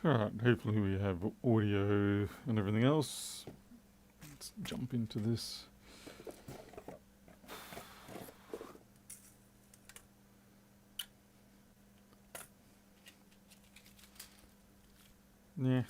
Alright, hopefully we have audio and everything else. Let's jump into this. Yeah.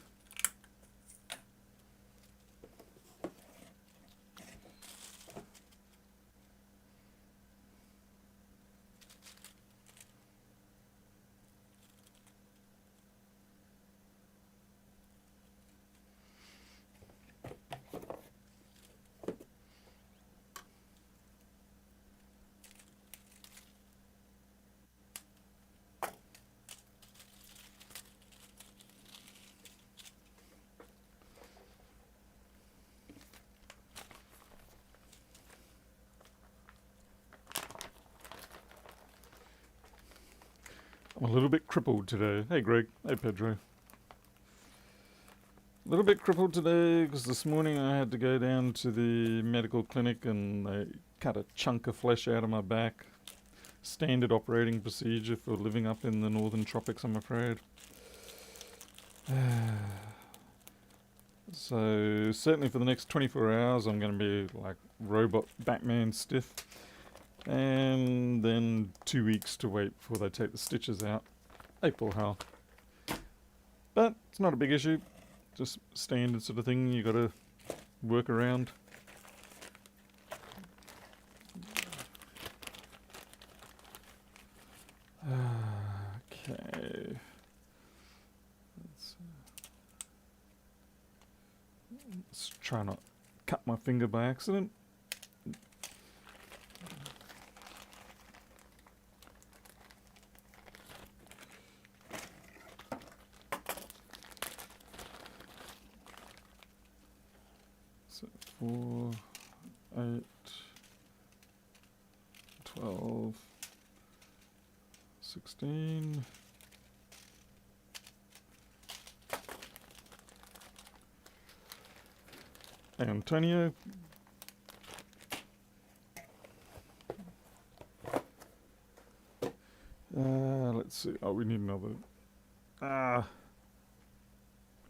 I'm a little bit crippled today. Hey Greg. Hey Pedro. A little bit crippled today because this morning I had to go down to the medical clinic and they cut a chunk of flesh out of my back. Standard operating procedure for living up in the northern tropics, I'm afraid. So certainly for the next 24 hours I'm going to be like robot Batman stiff. And then 2 weeks to wait before they take the stitches out. April hell. But it's not a big issue. Just standard sort of thing you gotta work around. Okay. Let's try not cut my finger by accident. So 4, 8, 12, 16. Antonio. Let's see. Oh, we need another.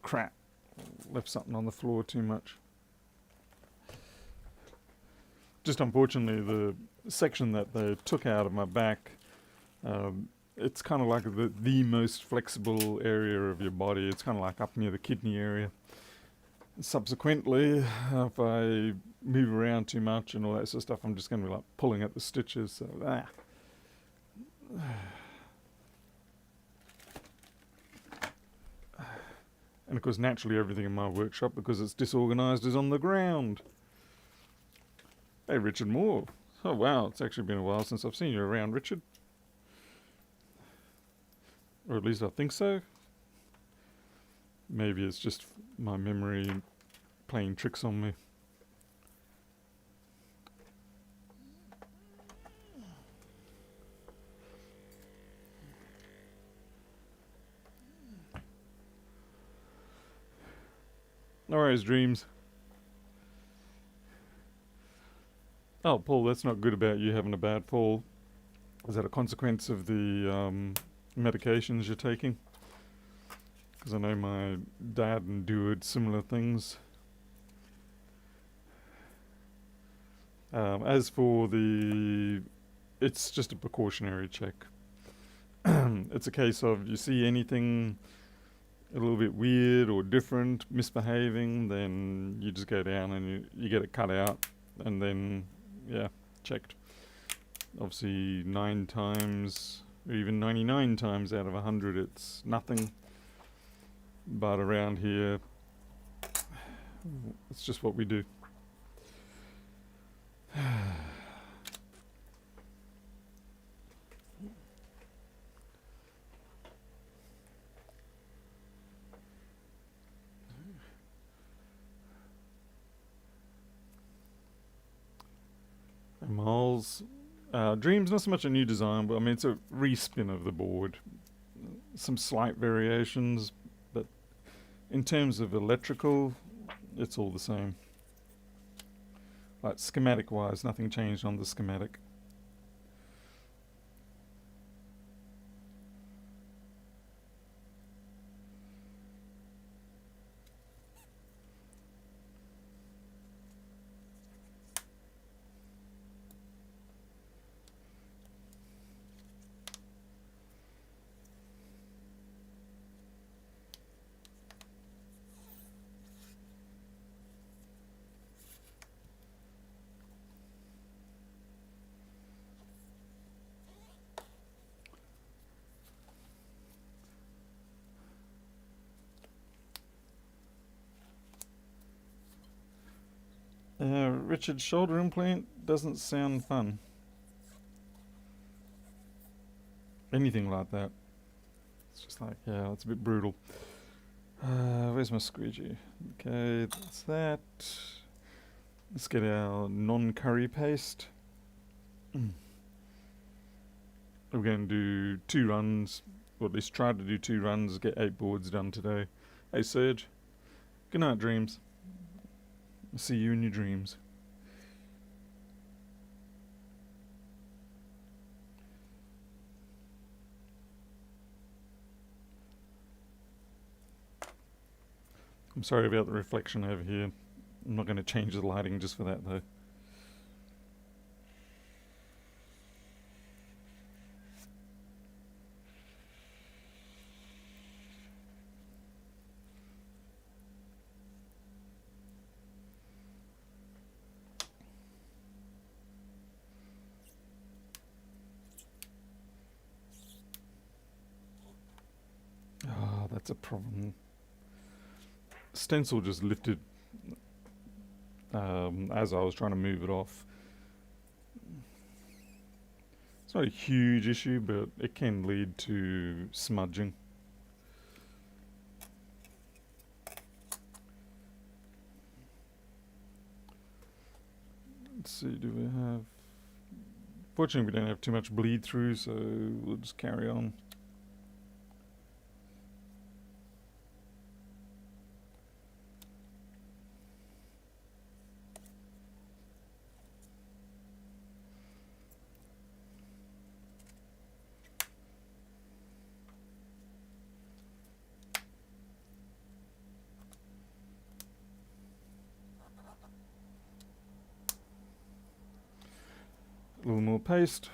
Crap. Left something on the floor too much. Just unfortunately, the section that they took out of my back, it's kind of like the most flexible area of your body. It's kind of like up near the kidney area. Subsequently, if I move around too much and all that sort of stuff, I'm just going to be like pulling at the stitches. So, And of course, naturally, everything in my workshop, because it's disorganized, is on the ground. Hey, Richard Moore. Oh, wow, it's actually been a while since I've seen you around, Richard. Or at least I think so. Maybe it's just my memory playing tricks on me. No worries, dreams. Oh, Paul, that's not good about you having a bad fall. Is that a consequence of the medications you're taking? Because I know my dad endured similar things. As for it's just a precautionary check. It's a case of you see anything a little bit weird or different, misbehaving, then you just go down and you get it cut out and then, yeah, checked. Obviously 9 times, or even 99 times out of 100 it's nothing. But around here, it's just what we do. Miles, Dream's not so much a new design, but I mean it's a respin of the board. Some slight variations, but in terms of electrical, it's all the same. Like schematic wise, nothing changed on the schematic. Richard's shoulder implant doesn't sound fun. Anything like that. It's just like, yeah, it's a bit brutal. Where's my squeegee? Okay, that's that. Let's get our non-curry paste. We're going to do 2 runs, or at least try to do 2 runs, get 8 boards done today. Hey Serge, good night dreams. I'll see you in your dreams. I'm sorry about the reflection over here. I'm not going to change the lighting just for that though. Oh, that's a problem. Stencil just lifted as I was trying to move it off. It's not a huge issue, but it can lead to smudging. Let's see, do we have... Fortunately, we don't have too much bleed through, so we'll just carry on. A little more paste.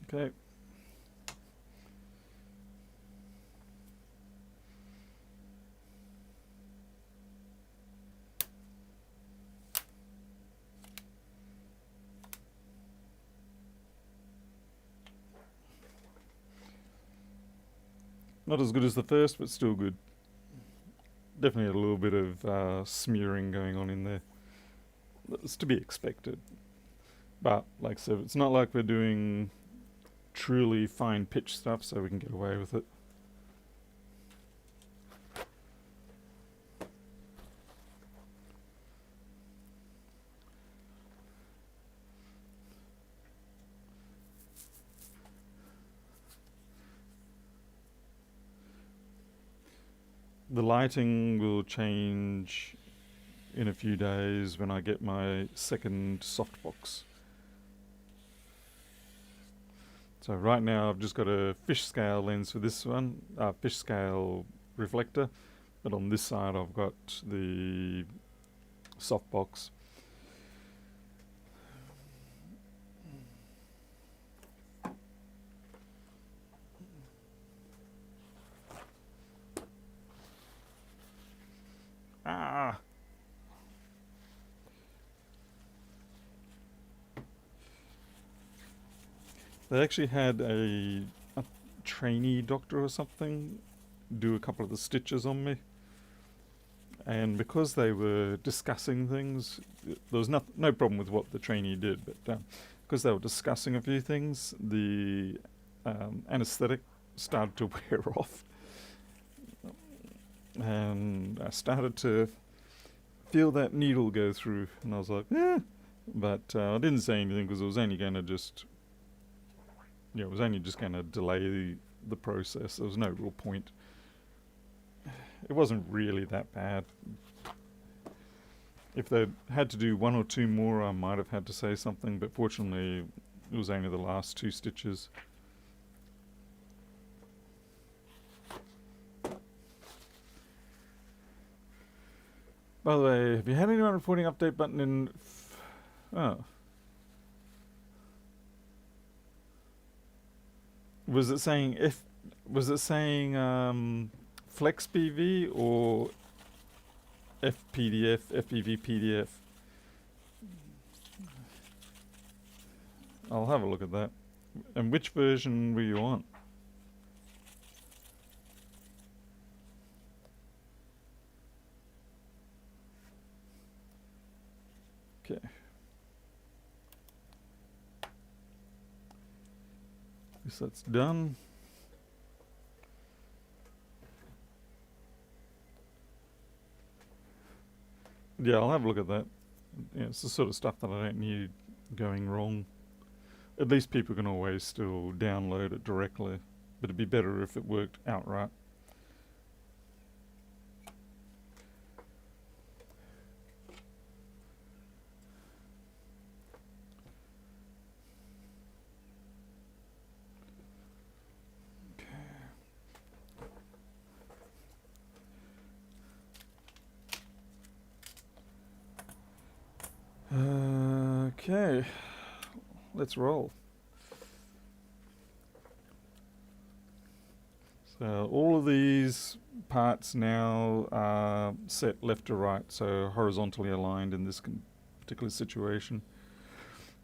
Okay. Not as good as the first, but still good. Definitely a little bit of smearing going on in there. It's to be expected. But, like I said, it's not like we're doing truly fine pitch stuff, so we can get away with it. The lighting will change in a few days when I get my second softbox. So right now I've just got a fish scale lens for this one, fish scale reflector, but on this side I've got the softbox. Ah! They actually had a trainee doctor or something do a couple of the stitches on me. And because they were discussing things, there was no problem with what the trainee did, but because they were discussing a few things, the anesthetic started to wear off. And I started to feel that needle go through, and I was like, eh. But I didn't say anything because it was only going to just, it was only just going to delay the process. There was no real point. It wasn't really that bad. If they had to do 1 or 2 more, I might have had to say something, but fortunately, it was only the last 2 stitches. By the way, have you had anyone reporting update button in... Oh. Was it saying Was it saying Flex PV or FPDF, FPV PDF? I'll have a look at that. And which version were you on? Okay. Guess that's done. Yeah, I'll have a look at that. Yeah, it's the sort of stuff that I don't need going wrong. At least people can always still download it directly, but it'd be better if it worked outright. Okay, let's roll. So all of these parts now are set left to right, so horizontally aligned in this particular situation.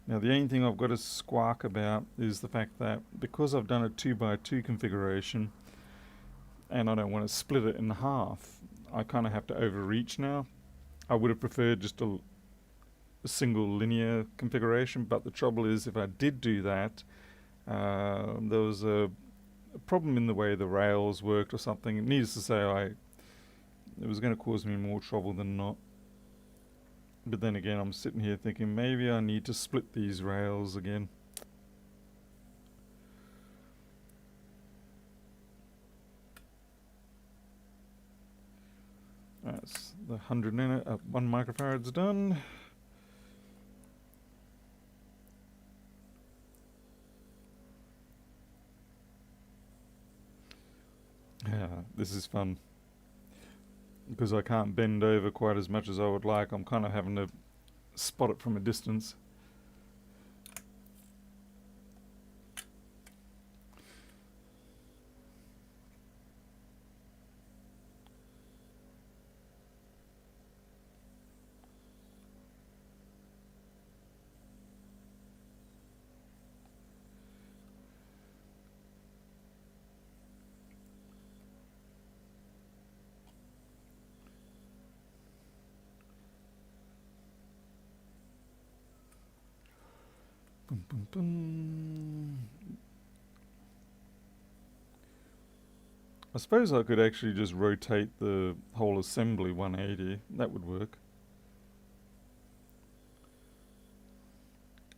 Now the only thing I've got to squawk about is the fact that because I've done a 2x2 configuration and I don't want to split it in half, I kind of have to overreach now. I would have preferred just a single linear configuration, but the trouble is if I did do that, there was a problem in the way the rails worked or something. Needless to say, it was going to cause me more trouble than not. But then again, I'm sitting here thinking maybe I need to split these rails again. That's the 100 nano, 1 microfarad's done. Yeah, this is fun. Because I can't bend over quite as much as I would like, I'm kind of having to spot it from a distance. Boom, boom, boom. I suppose I could actually just rotate the whole assembly 180. That would work.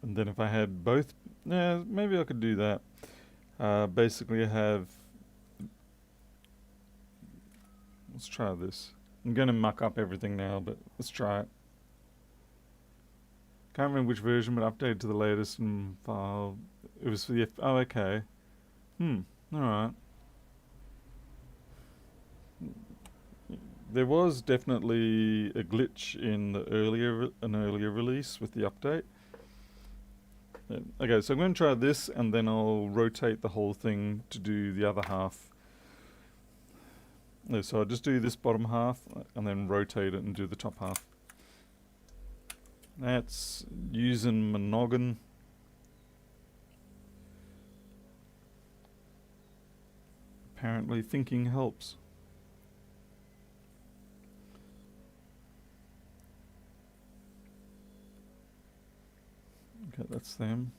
And then if I had both, yeah, maybe I could do that. Basically have, let's try this. I'm going to muck up everything now, but let's try it. Can't remember which version, but updated to the latest file. It was for the oh, okay. Alright. There was definitely a glitch in the an earlier release with the update. Okay, so I'm going to try this, and then I'll rotate the whole thing to do the other half. So I'll just do this bottom half, and then rotate it and do the top half. That's using my noggin. Apparently thinking helps. Okay, that's them.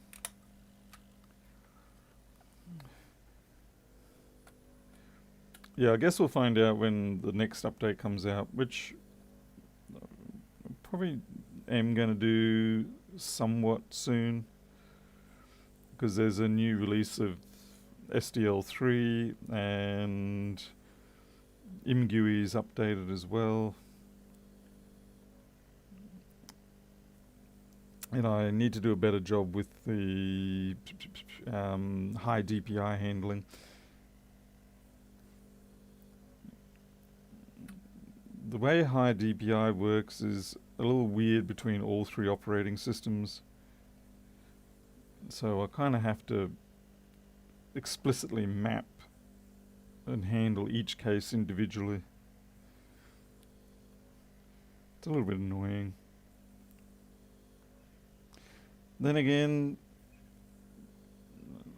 Yeah, I guess we'll find out when the next update comes out, which probably am going to do somewhat soon, because there's a new release of SDL3 and ImGUI is updated as well. And I need to do a better job with the high DPI handling. The way high DPI works is a little weird between all three operating systems. So I kind of have to explicitly map and handle each case individually. It's a little bit annoying. Then again,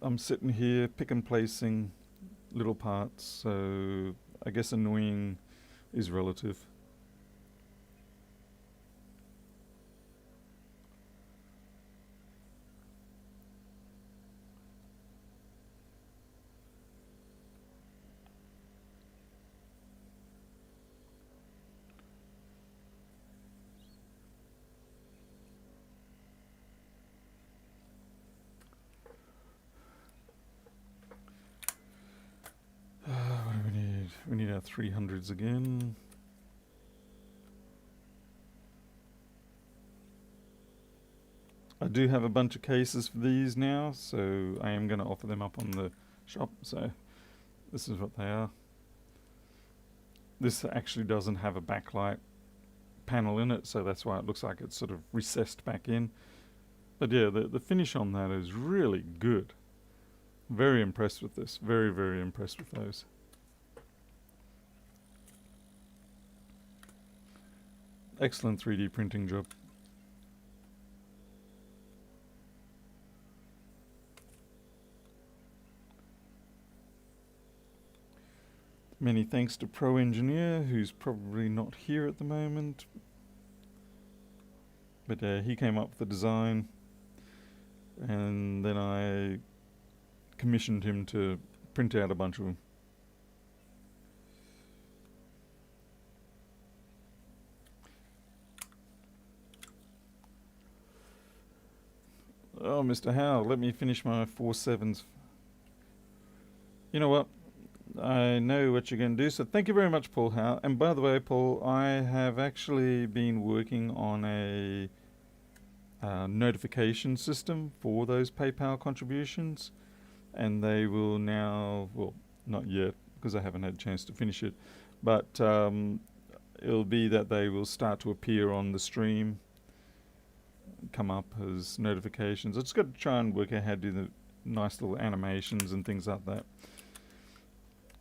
I'm sitting here pick and placing little parts, so I guess annoying is relative. What do we need? We need our 300s again. I do have a bunch of cases for these now, so I am going to offer them up on the shop. So this is what they are. This actually doesn't have a backlight panel in it, so that's why it looks like it's sort of recessed back in. But yeah, the finish on that is really good. Very impressed with this. Very, very impressed with those. Excellent 3D printing job. Many thanks to Pro Engineer, who's probably not here at the moment. But he came up with the design, and then I commissioned him to print out a bunch of them. Oh, Mr. Howe, let me finish my 4.7s. You know what? I know what you're going to do, so thank you very much, Paul Howe. And by the way, Paul, I have actually been working on a notification system for those PayPal contributions, and they will now, well, not yet, because I haven't had a chance to finish it, but it'll be that they will start to appear on the stream, come up as notifications. I just got to try and work out how to do the nice little animations and things like that.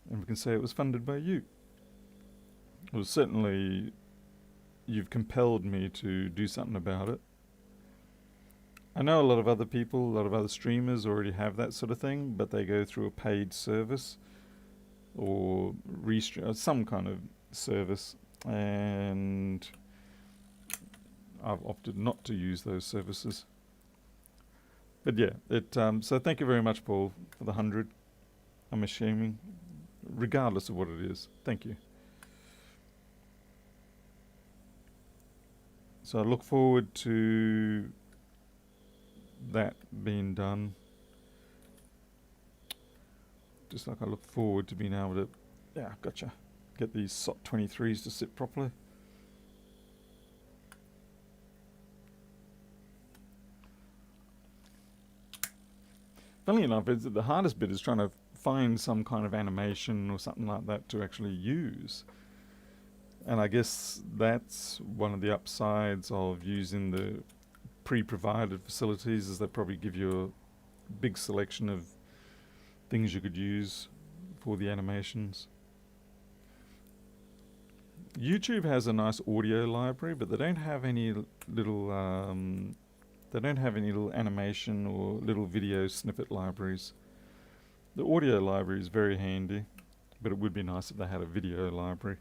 And we can say it was funded by you. Well, certainly you've compelled me to do something about it. I know a lot of other people, a lot of other streamers already have that sort of thing, but they go through a paid service or some kind of service, and I've opted not to use those services. But yeah, so thank you very much, Paul, for the 100. I'm assuming, regardless of what it is. Thank you. So I look forward to that being done. Just like I look forward to being able to, yeah, gotcha, get these SOT 23s to sit properly. Funnily enough, the hardest bit is trying to find some kind of animation or something like that to actually use. And I guess that's one of the upsides of using the pre-provided facilities, is they probably give you a big selection of things you could use for the animations. YouTube has a nice audio library, but they don't have any little animation or little video snippet libraries. The audio library is very handy, but it would be nice if they had a video library.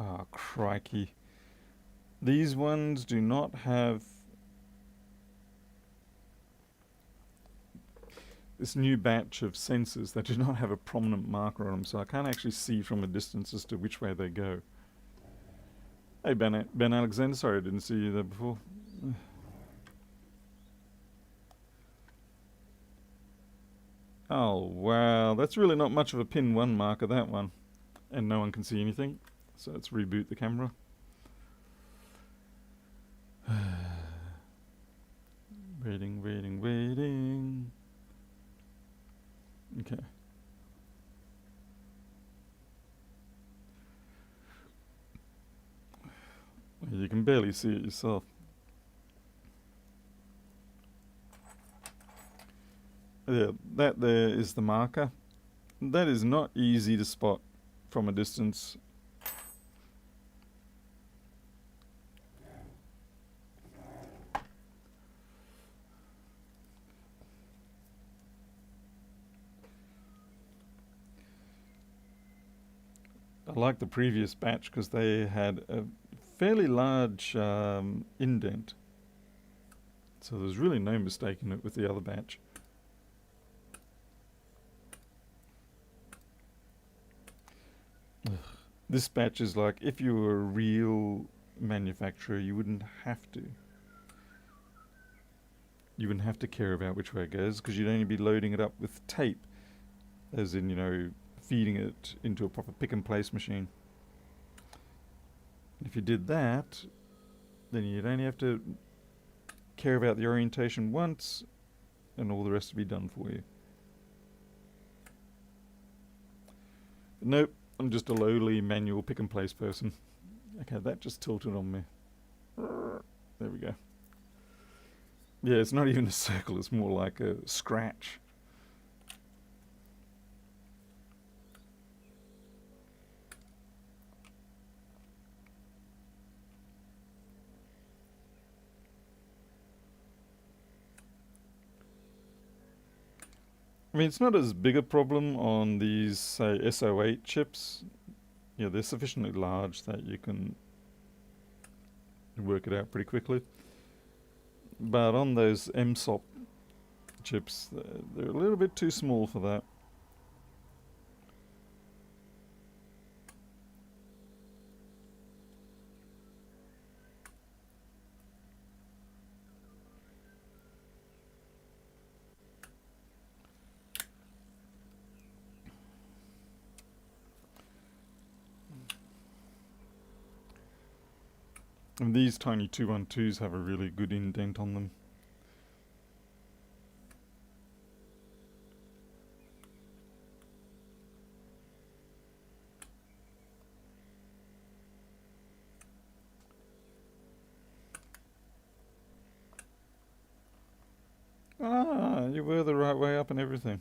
Ah, crikey. These ones do not have this new batch of sensors that do not have a prominent marker on them, so I can't actually see from a distance as to which way they go. Hey, Ben Alexander, sorry I didn't see you there before. Oh, wow, that's really not much of a pin 1 marker, that one. And no one can see anything, so let's reboot the camera. Waiting. Okay. can barely see it yourself. Yeah, that there is the marker. That is not easy to spot from a distance. I like the previous batch because they had a fairly large indent. So there's really no mistaking it with the other batch. Ugh. This batch is like, if you were a real manufacturer, you wouldn't have to. You wouldn't have to care about which way it goes because you'd only be loading it up with tape, as in, you know, feeding it into a proper pick and place machine. If you did that, then you'd only have to care about the orientation once and all the rest would be done for you. But nope, I'm just a lowly manual pick and place person. Okay, that just tilted on me. There we go. Yeah, it's not even a circle, it's more like a scratch. I mean, it's not as big a problem on these, say, SO8 chips. Yeah, they're sufficiently large that you can work it out pretty quickly. But on those MSOP chips, they're a little bit too small for that. And these tiny 212s have a really good indent on them. Ah, you were the right way up and everything.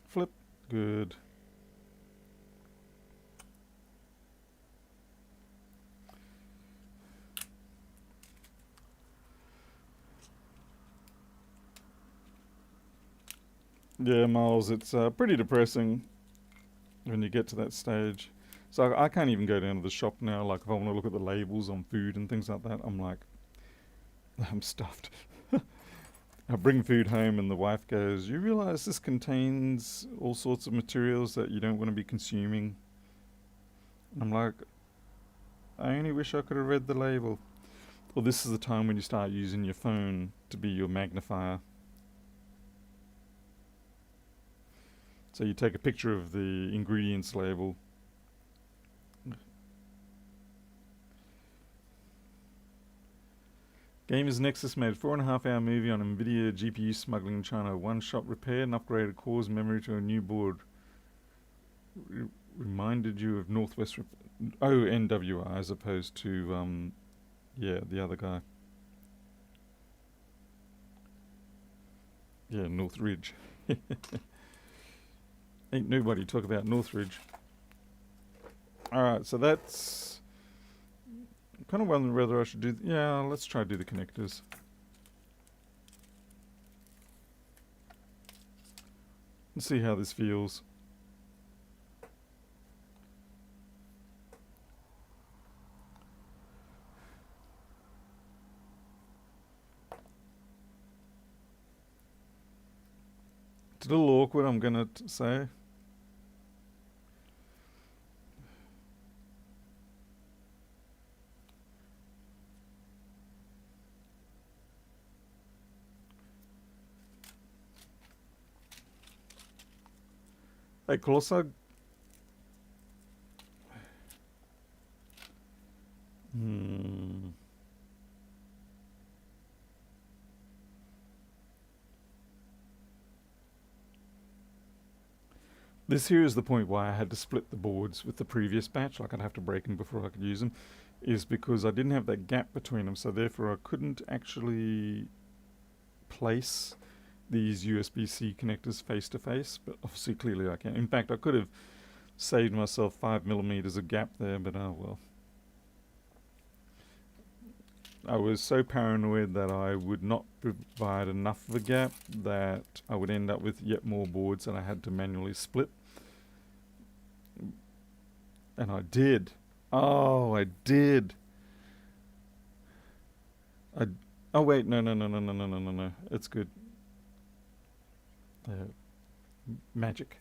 Flip. Good. Yeah, Miles, it's pretty depressing when you get to that stage. So I can't even go down to the shop now. Like, if I want to look at the labels on food and things like that, I'm like, I'm stuffed. I bring food home and the wife goes, you realize this contains all sorts of materials that you don't want to be consuming? And I'm like, I only wish I could have read the label. Well, this is the time when you start using your phone to be your magnifier. So you take a picture of the ingredients label. Gamers Nexus made a 4.5-hour movie on NVIDIA GPU smuggling in China. One-shot repair and upgraded cores memory to a new board. Reminded you of Northwest... NWI as opposed to, yeah, the other guy. Yeah, Northridge. Ain't nobody talk about Northridge. Alright, so that's... I'm kind of wondering whether I should do... Yeah, let's try to do the connectors. Let's see how this feels. It's a little awkward, I'm going to say. Hey, closer. This here is the point why I had to split the boards with the previous batch, like I'd have to break them before I could use them, is because I didn't have that gap between them, so therefore I couldn't actually place these USB-C connectors face to face, but obviously clearly I can. In fact, I could have saved myself 5mm of gap there, but oh well. I was so paranoid that I would not provide enough of a gap that I would end up with yet more boards that I had to manually split. And I did. Oh, I did. Oh wait, no. It's good. Magic.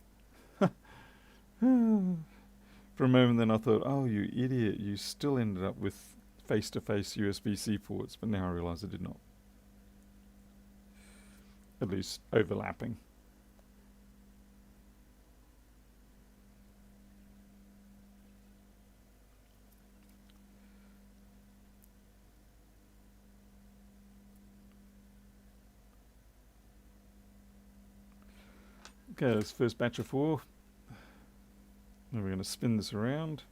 For a moment then I thought, oh you idiot, you still ended up with face-to-face USB-C ports, but now I realise I did not. At least overlapping. Okay, this first batch of 4. Then we're going to spin this around.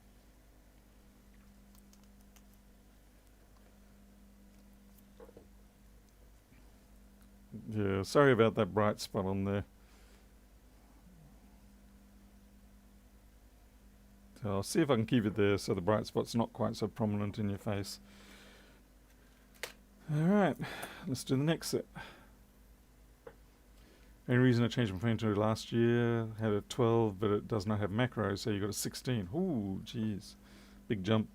Yeah, sorry about that bright spot on there. So I'll see if I can keep it there so the bright spot's not quite so prominent in your face. Alright, let's do the next set. Only reason I changed my phone to last year, had a 12, but it does not have macros, so you got a 16. Ooh, jeez. Big jump.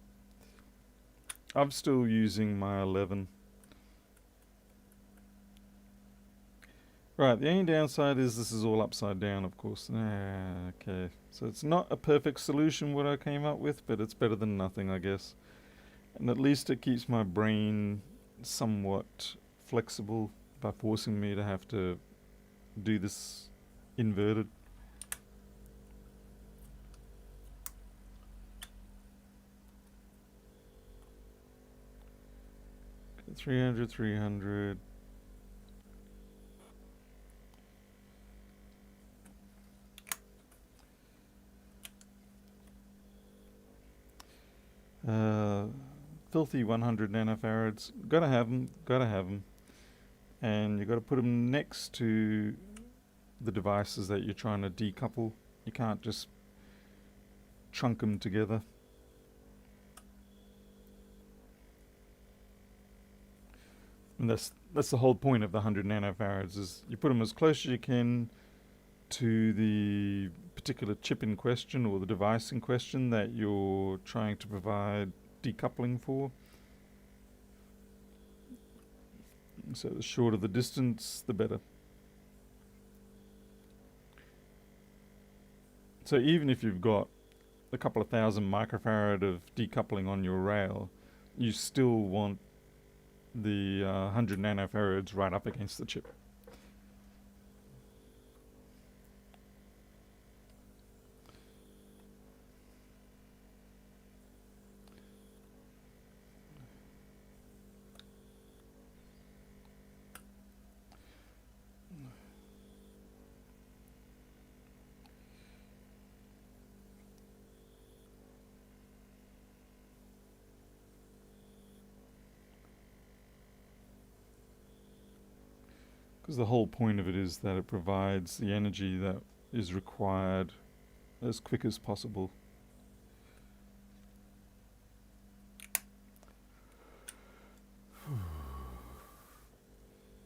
I'm still using my 11. Right, the only downside is this is all upside down, of course. Okay, so it's not a perfect solution what I came up with, but it's better than nothing, I guess. And at least it keeps my brain somewhat flexible by forcing me to have to do this inverted. Okay, 300, 300. Filthy 100 nanofarads. Gotta have them. Gotta have them. And you got to put them next to the devices that you're trying to decouple. You can't just chunk them together. And that's the whole point of the 100 nanofarads, is you put them as close as you can to the particular chip in question or the device in question that you're trying to provide decoupling for. So the shorter the distance, the better. So even if you've got a couple of thousand microfarad of decoupling on your rail, you still want the 100 nanofarads right up against the chip. Because the whole point of it is that it provides the energy that is required as quick as possible.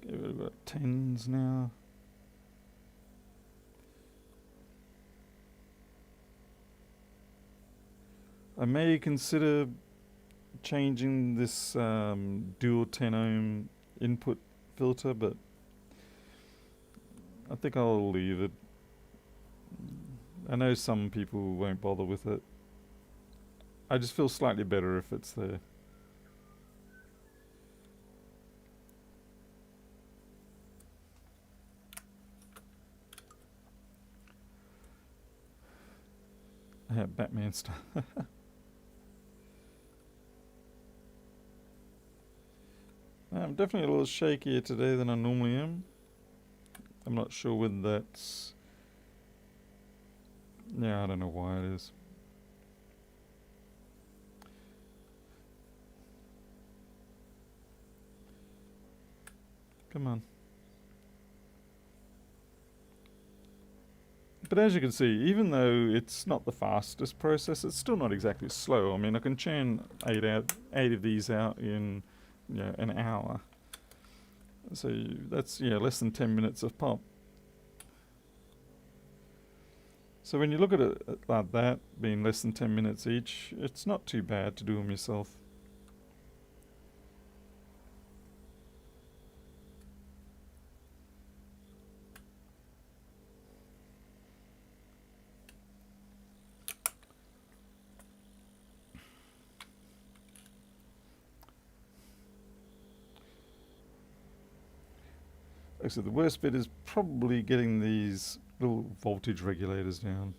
Okay, we've got 10s now. I may consider changing this dual 10 ohm input filter, but I think I'll leave it. I know some people won't bother with it. I just feel slightly better if it's there. I have Batman stuff. I'm definitely a little shakier today than I normally am. I'm not sure whether that's Yeah, I don't know why it is. Come on. But as you can see, even though it's not the fastest process, it's still not exactly slow. I mean, I can churn eight of these out in, you know, an hour. So that's, yeah, less than 10 minutes of pop. So when you look at it like that, being less than 10 minutes each, it's not too bad to do them yourself. So the worst bit is probably getting these little voltage regulators down.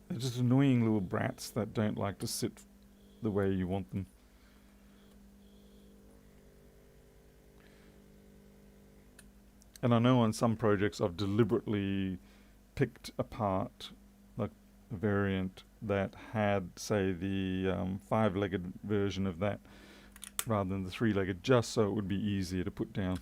They're just annoying little brats that don't like to sit the way you want them. And I know on some projects I've deliberately picked apart like a variant that had, say, the 5-legged version of that rather than the 3-legged, just so it would be easier to put down.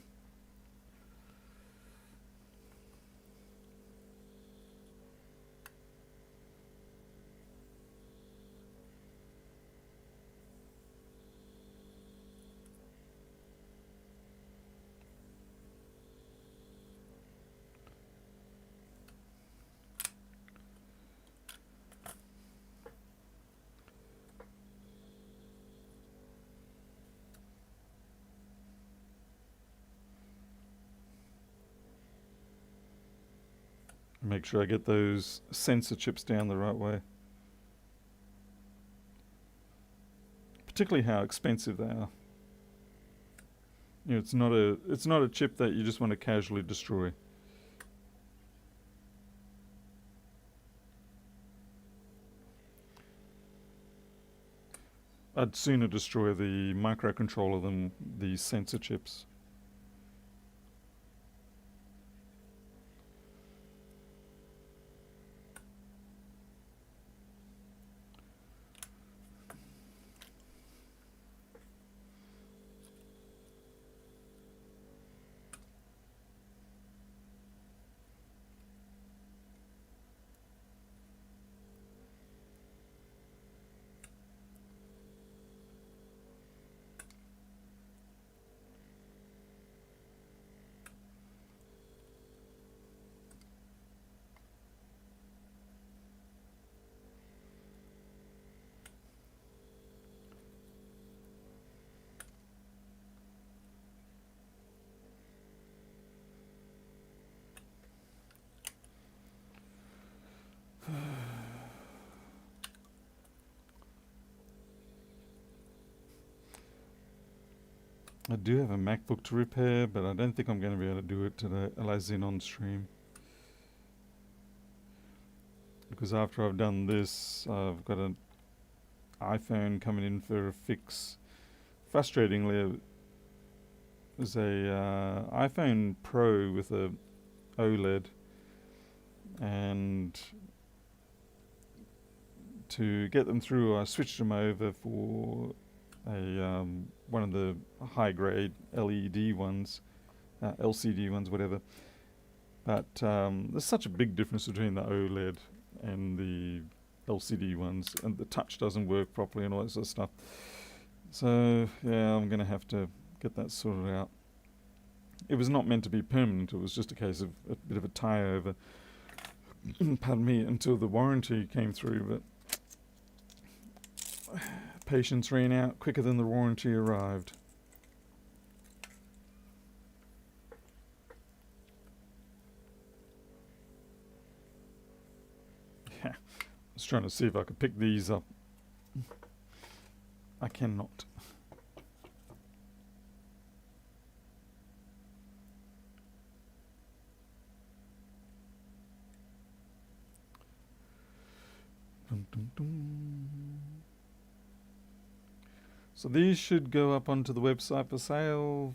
Make sure I get those sensor chips down the right way. Particularly how expensive they are. You know, it's not a chip that you just want to casually destroy. I'd sooner destroy the microcontroller than the sensor chips. I do have a MacBook to repair, but I don't think I'm going to be able to do it today, as in on stream. Because after I've done this, I've got an iPhone coming in for a fix. Frustratingly, there's a iPhone Pro with a OLED, and to get them through, I switched them over for a one of the high-grade LED ones, LCD ones, whatever. But there's such a big difference between the OLED and the LCD ones, and the touch doesn't work properly and all that sort of stuff. So yeah, I'm gonna have to get that sorted out. It was not meant to be permanent. It was just a case of a bit of a tie over. Pardon me, until the warranty came through, but patience ran out quicker than the warranty arrived. Yeah, I was trying to see if I could pick these up. I cannot. Dum, dum, dum. So these should go up onto the website for sale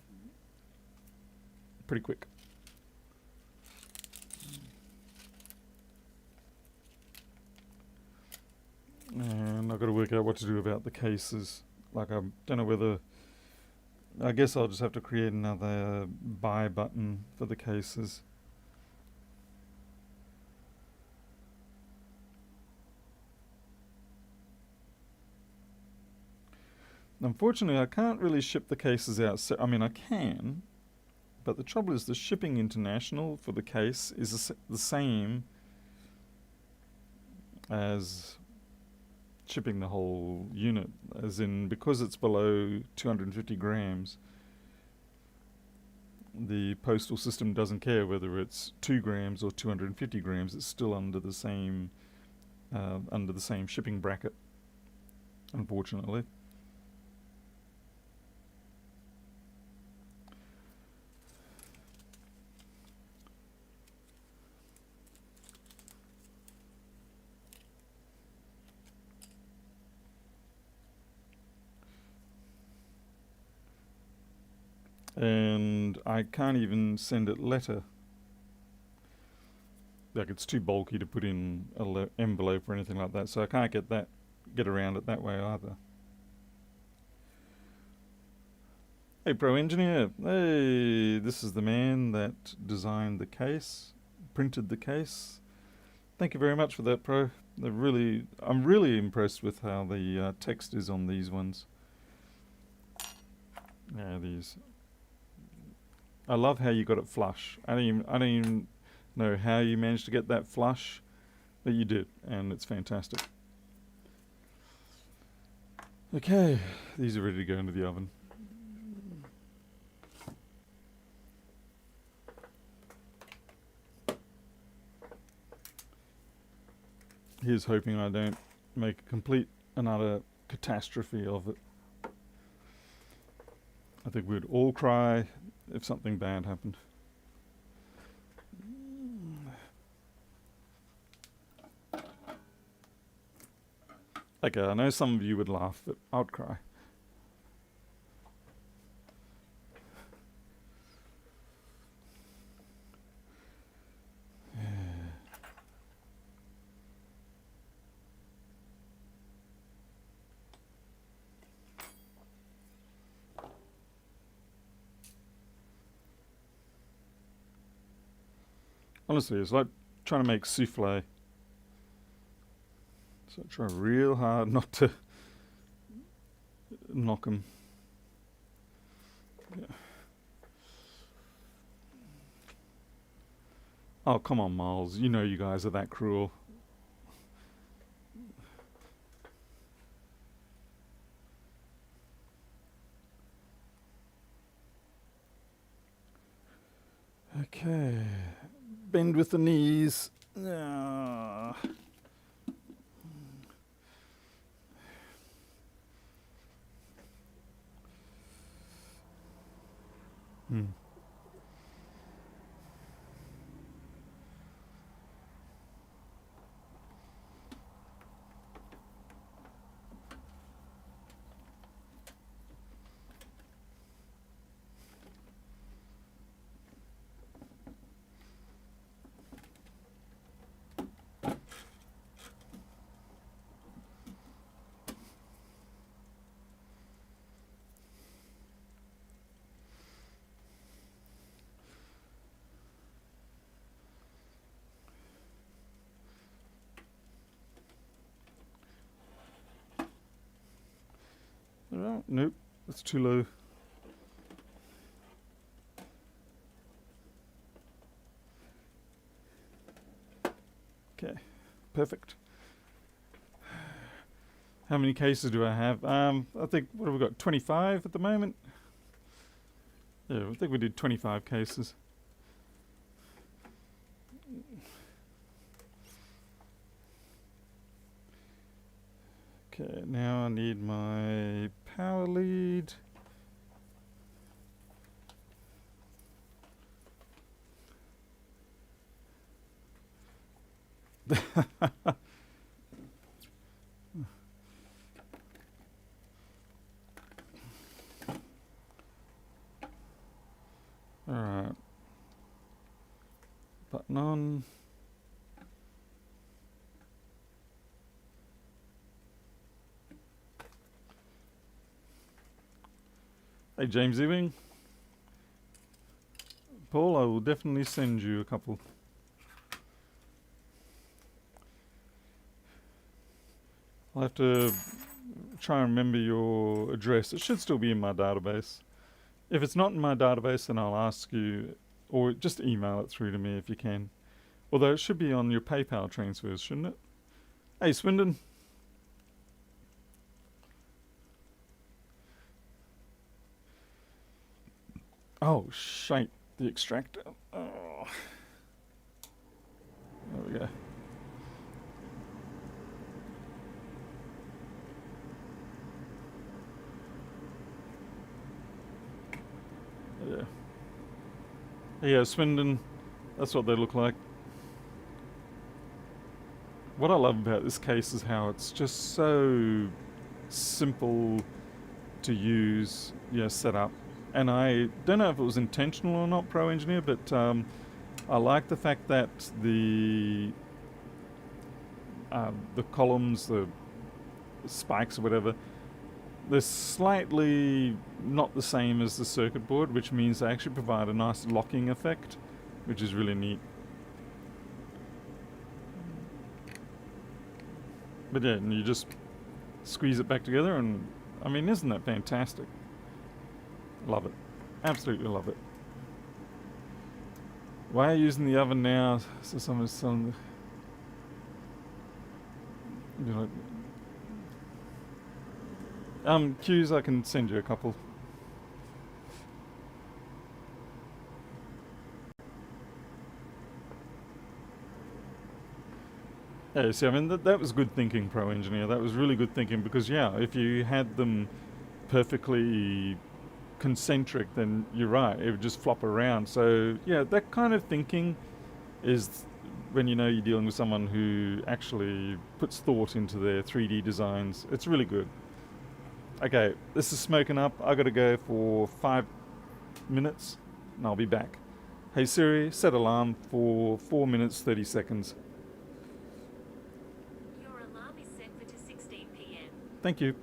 pretty quick. And I've got to work out what to do about the cases. Like, I don't know whether... I guess I'll just have to create another buy button for the cases. Unfortunately, I can't really ship the cases out. I mean, I can, but the trouble is the shipping international for the case is the same as shipping the whole unit, as in, because it's below 250 grams, the postal system doesn't care whether it's 2 grams or 250 grams. It's still under the same shipping bracket, unfortunately. And I can't even send it letter. Like, it's too bulky to put in an envelope or anything like that, so I can't get around it that way either. Hey, Pro Engineer. Hey, this is the man that designed the case, printed the case. Thank you very much for that, Pro. I'm really impressed with how the text is on these ones. Yeah, these. I love how you got it flush. I don't even know how you managed to get that flush, but you did, and it's fantastic. Okay, these are ready to go into the oven. Here's hoping I don't make another catastrophe of it. I think we'd all cry if something bad happened. Okay, I know some of you would laugh, but I'd cry. Honestly, it's like trying to make souffle. So I try real hard not to knock them. Yeah. Oh, come on, Miles. You know you guys are that cruel. Okay. Bend with the knees. Ah. Oh, nope, that's too low. Okay, perfect. How many cases do I have? I think, what have we got, 25 at the moment? Yeah, I think we did 25 cases. Okay, now I need my power lead. Alright, button on. Hey, James Ewing. Paul, I will definitely send you a couple. I'll have to try and remember your address. It should still be in my database. If it's not in my database, then I'll ask you, or just email it through to me if you can. Although it should be on your PayPal transfers, shouldn't it? Hey, Swindon. Oh, shite. The extractor. Oh. There we go. Yeah. Yeah, Swindon. That's what they look like. What I love about this case is how it's just so simple to use, set up. And I don't know if it was intentional or not, Pro Engineer, but I like the fact that the columns, the spikes or whatever, they're slightly not the same as the circuit board, which means they actually provide a nice locking effect, which is really neat. But yeah, and you just squeeze it back together, and I mean, isn't that fantastic? Love it. Absolutely love it. Why are you using the oven now? So someone's selling the... Cues, I can send you a couple. Yeah, see, I mean, that was good thinking, Pro Engineer. That was really good thinking because, yeah, if you had them perfectly concentric, then you're right, it would just flop around. So, yeah, that kind of thinking is when you know you're dealing with someone who actually puts thought into their 3D designs. It's really good. Okay, this is smoking up. I gotta go for 5 minutes and I'll be back. Hey Siri, set alarm for 4 minutes 30 seconds. Your alarm is set for 16 p.m. Thank you.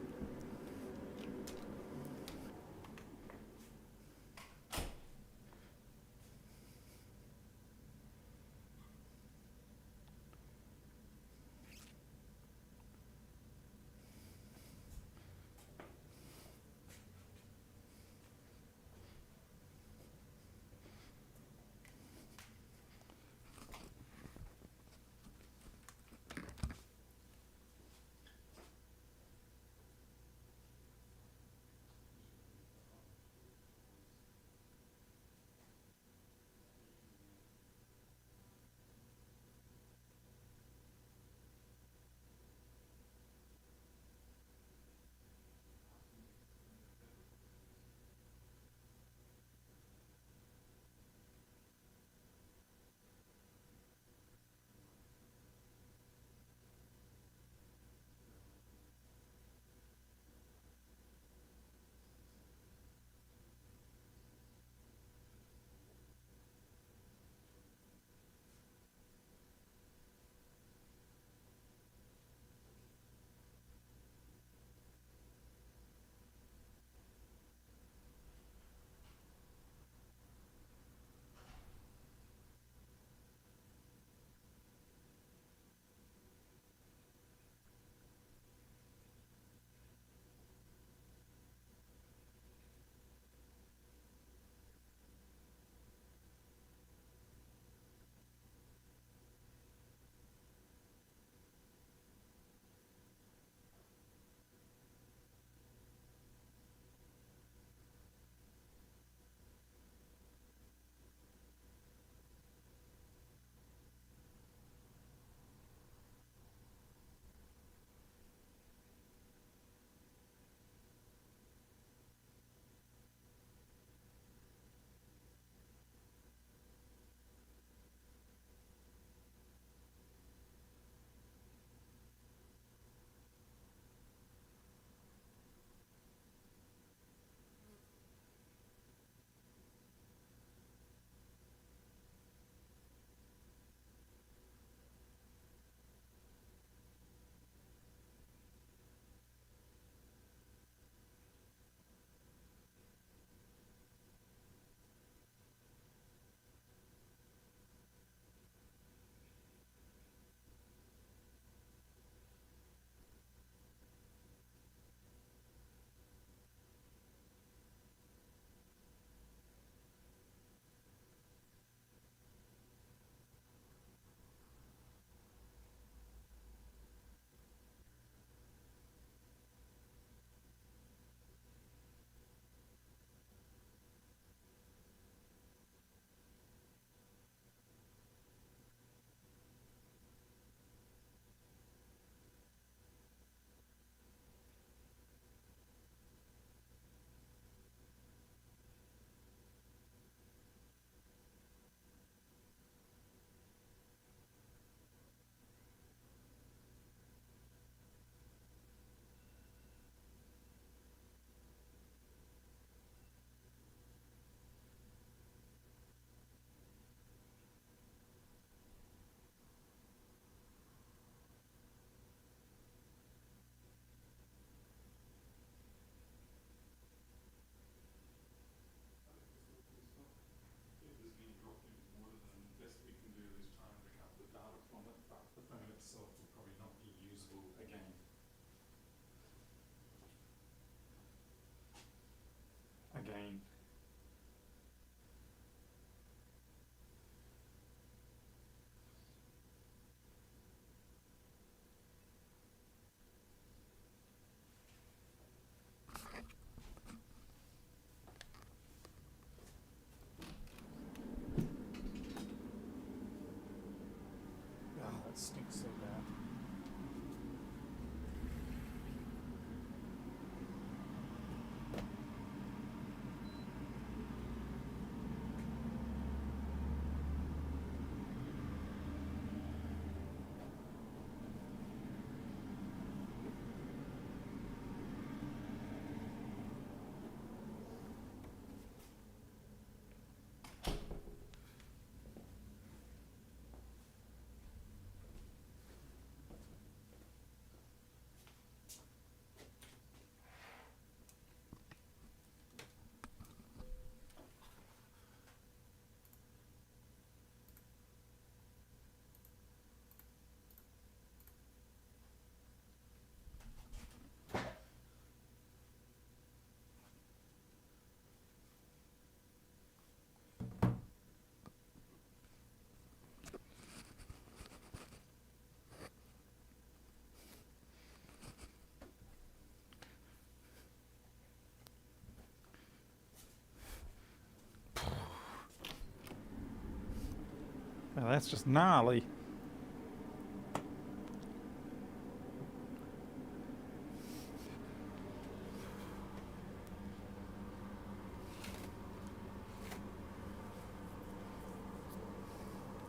Now that's just gnarly.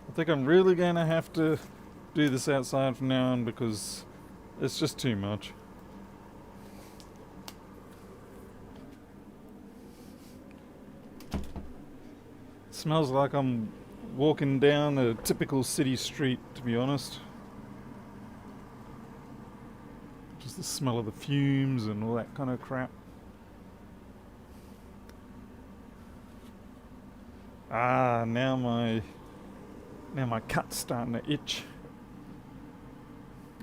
I think I'm really going to have to do this outside from now on because it's just too much. Smells like I'm walking down a typical city street, to be honest. Just the smell of the fumes and all that kind of crap. Ah, now my cut's starting to itch.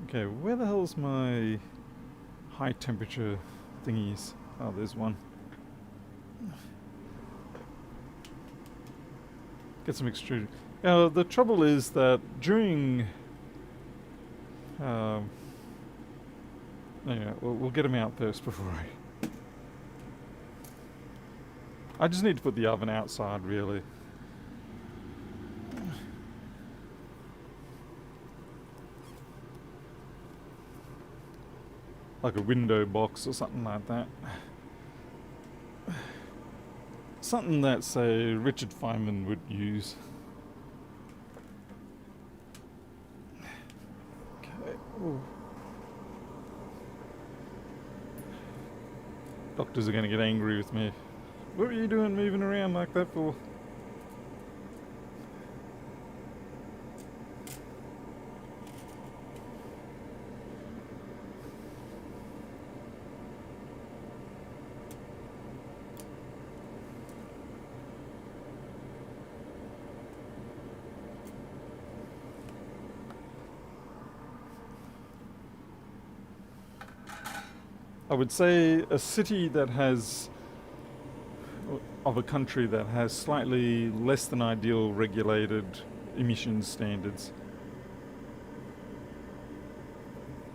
Okay, where the hell's my high temperature thingies? Oh, there's one. Get some extruded. The trouble is that during... yeah, we'll get them out first before I just need to put the oven outside, really. Like a window box or something like that. Something that, say, Richard Feynman would use. Okay. Ooh. Doctors are going to get angry with me. What are you doing moving around like that for? I would say a city that has, of a country that has slightly less than ideal regulated emissions standards.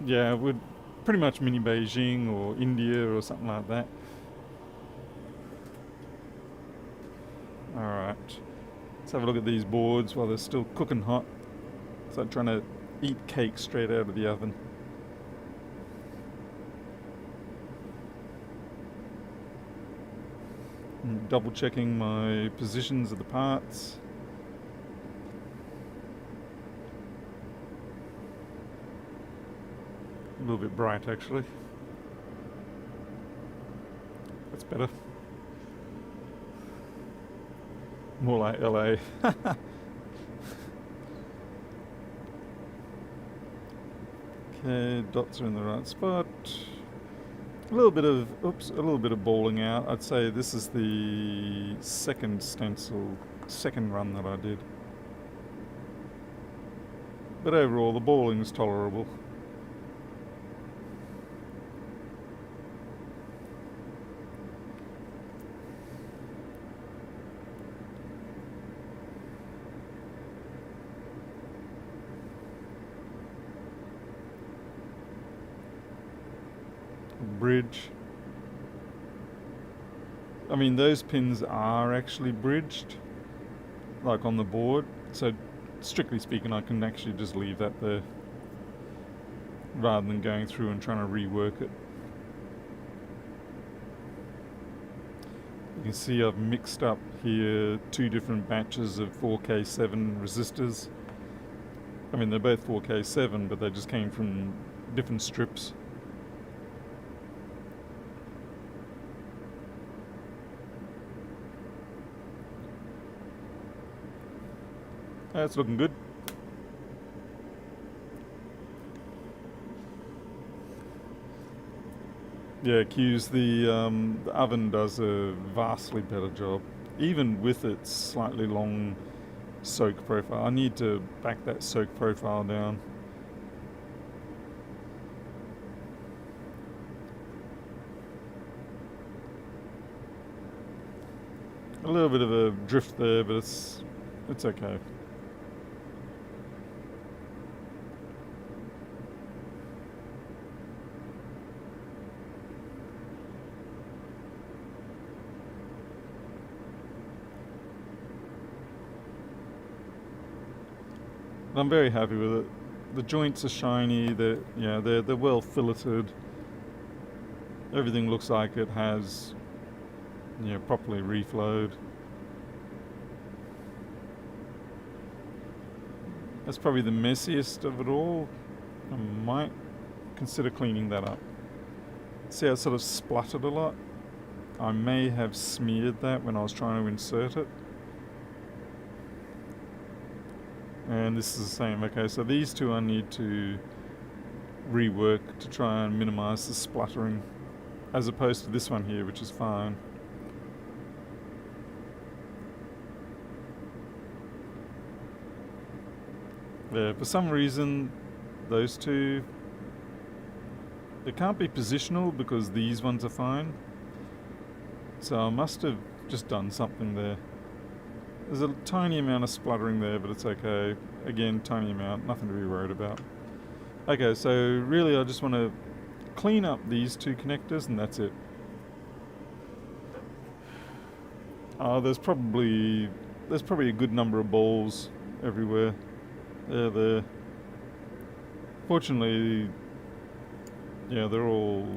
Yeah, would pretty much mini Beijing or India or something like that. Alright, let's have a look at these boards while they're still cooking hot. It's like trying to eat cake straight out of the oven. Double checking my positions of the parts. A little bit bright actually. That's better. More like LA. Okay, dots are in the right spot. A little bit of bowling out. I'd say this is the second run that I did. But overall, the bowling's tolerable. Bridge. I mean, those pins are actually bridged, like on the board, so strictly speaking I can actually just leave that there rather than going through and trying to rework it. You can see I've mixed up here two different batches of 4K7 resistors. I mean, they're both 4K7, but they just came from different strips. That's looking good. Yeah, Q's the oven does a vastly better job, even with its slightly long soak profile. I need to back that soak profile down. A little bit of a drift there, but it's okay. I'm very happy with it. The joints are shiny. They're well filleted. Everything looks like it has, properly reflowed. That's probably the messiest of it all. I might consider cleaning that up. See how it sort of spluttered a lot? I may have smeared that when I was trying to insert it. And this is the same. Okay, so these two I need to rework to try and minimize the spluttering, as opposed to this one here, which is fine. Yeah, for some reason, those two, it can't be positional because these ones are fine. So I must have just done something there. There's a tiny amount of spluttering there, but it's okay. Again, tiny amount, nothing to be worried about. Okay, so really I just want to clean up these two connectors and that's it. There's probably a good number of balls everywhere. There. Fortunately, they're all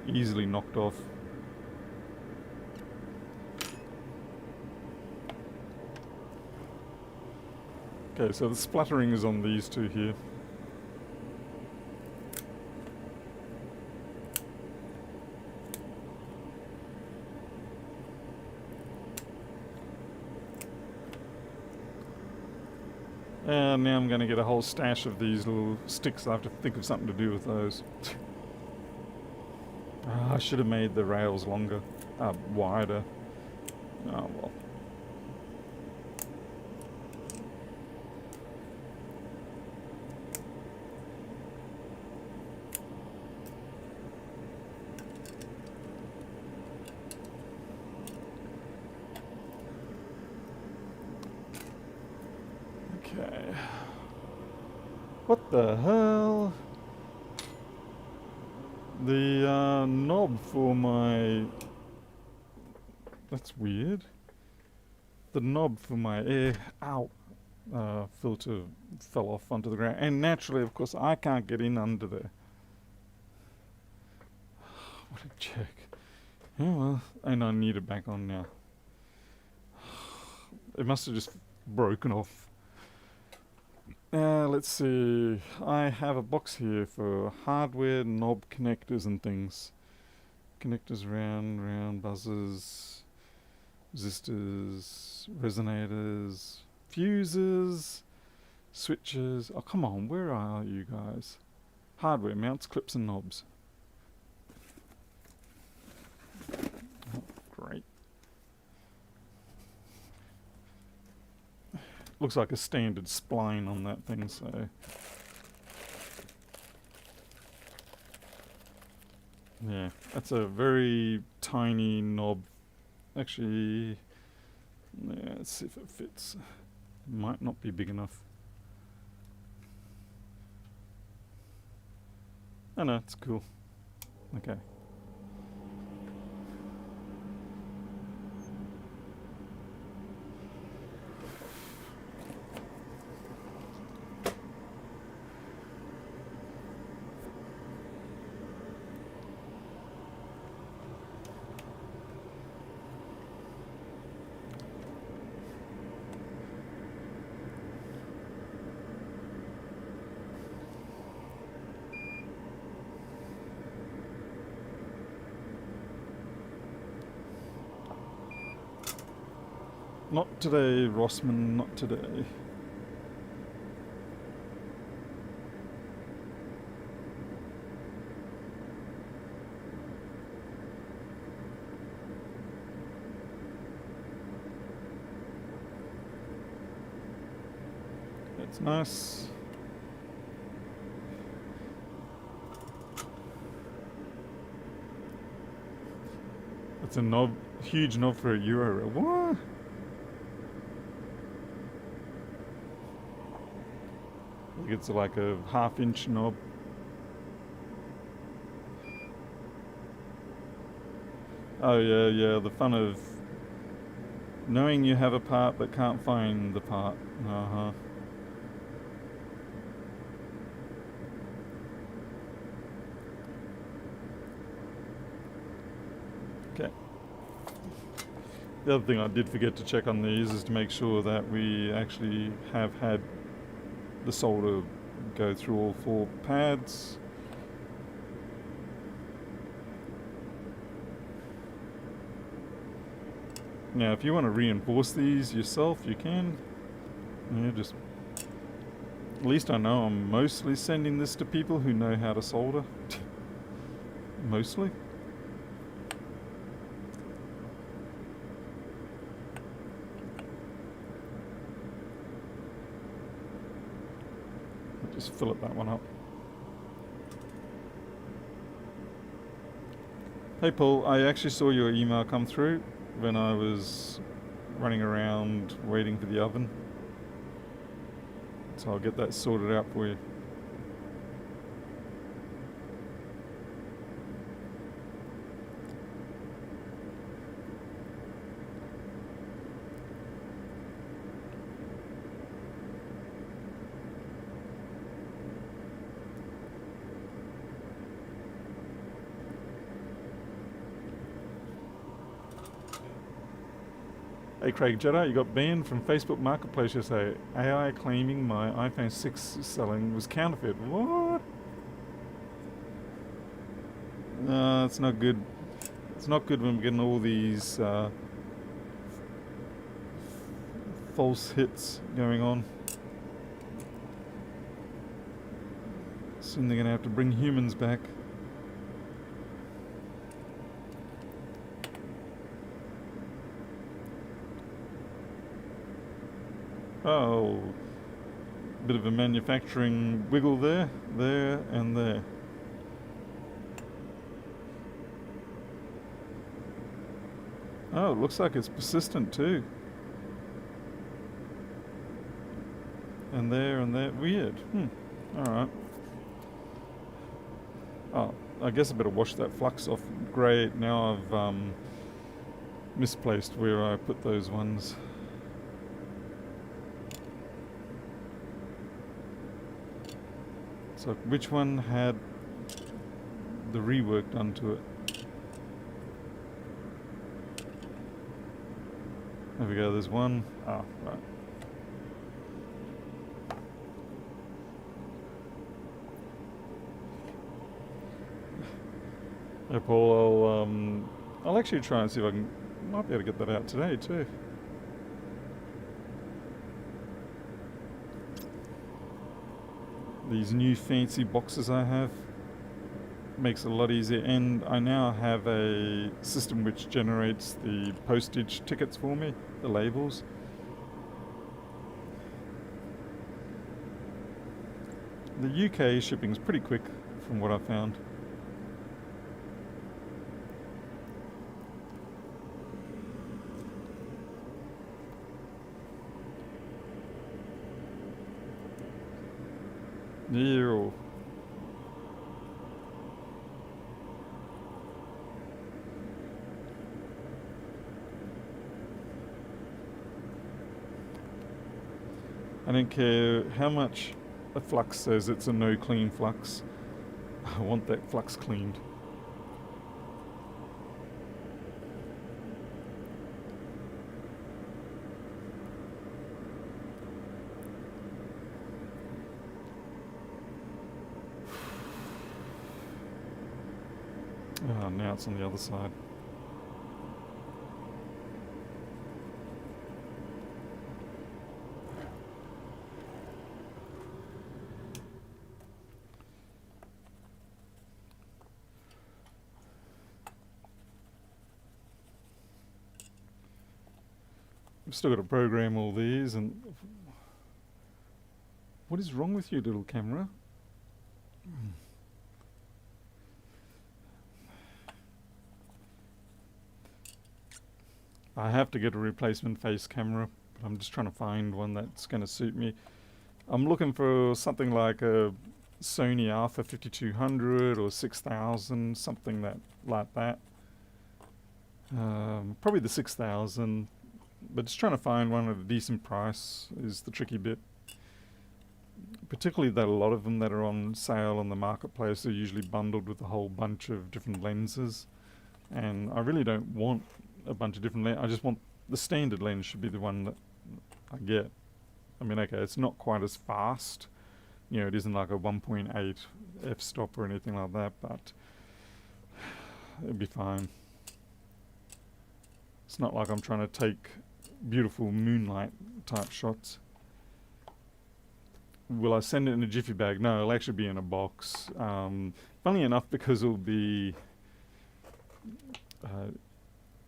easily knocked off. Okay, so the spluttering is on these two here. And now I'm going to get a whole stash of these little sticks. I have to think of something to do with those. I should have made the rails longer, wider. Oh well. Okay. What the hell? The knob for my... That's weird. The knob for my air filter fell off onto the ground. And naturally, of course, I can't get in under there. What a check. Oh well, and I need it back on now. It must have just broken off. Let's see. I have a box here for hardware, knob connectors and things. Connectors, round buzzers, resistors, resonators, fuses, switches. Oh, come on, where are you guys? Hardware, mounts, clips and knobs. Oh, great. Looks like a standard spline on that thing, so... Yeah, that's a very tiny knob. Actually, yeah, let's see if it fits. It might not be big enough. Oh no, it's cool. Okay. Not today, Rossman, not today. That's nice. It's a knob, huge knob for a Euro. What? I think it's like a half-inch knob. Oh yeah, the fun of Knowing you have a part but can't find the part. Uh-huh. Okay. The other thing I did forget to check on these is to make sure that we actually have had the solder go through all 4 pads. Now, if you want to reinforce these yourself, you can. Yeah, just at least I know I'm mostly sending this to people who know how to solder. Mostly. Just fill that one up. Hey Paul, I actually saw your email come through when I was running around waiting for the oven. So I'll get that sorted out for you. Hey Craig Jedi, you got banned from Facebook Marketplace yesterday. AI claiming my iPhone 6 selling was counterfeit. What? It's not good. It's not good when we're getting all these false hits going on. Soon they're going to have to bring humans back. Oh, bit of a manufacturing wiggle there, and there. Oh, it looks like it's persistent too. And there, weird. Alright. Oh, I guess I better wash that flux off. Great, now I've misplaced where I put those ones. So which one had the rework done to it? There we go, there's one. Oh, right. Yeah, Paul, I'll actually try and see if I might be able to get that out today too. These new fancy boxes I have makes it a lot easier, and I now have a system which generates the postage tickets for me, the labels. The UK shipping is pretty quick from what I found. Yeah. I don't care how much a flux says it's a no clean flux. I want that flux cleaned. Oh, now it's on the other side. I've still got to program all these, and what is wrong with you, little camera? I have to get a replacement face camera, but I'm just trying to find one that's going to suit me. I'm looking for something like a Sony Alpha 5200 or 6000, something like that. Probably the 6000. but just trying to find one at a decent price is the tricky bit. Particularly that a lot of them that are on sale on the marketplace are usually bundled with a whole bunch of different lenses, and I really don't want a bunch of different lenses. I just want the standard lens should be the one that I get. I mean, okay, it's not quite as fast, you know, it isn't like a 1.8 f-stop or anything like that, but it'd be fine. It's not like I'm trying to take beautiful moonlight type shots. Will I send it in a jiffy bag? No, it'll actually be in a box. Funny enough, because it'll be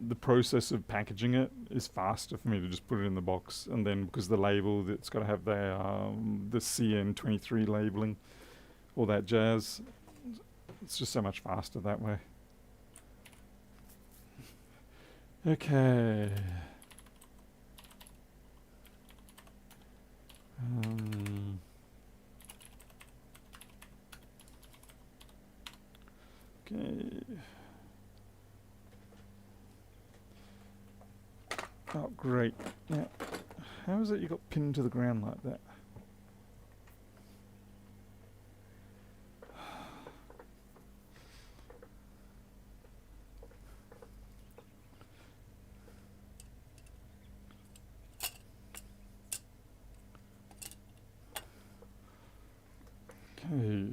the process of packaging it is faster for me to just put it in the box, and then because the label, it's got to have the CN23 labeling, all that jazz. It's just so much faster that way. Okay. Okay. Oh, great. Now, how is it you got pinned to the ground like that? Okay.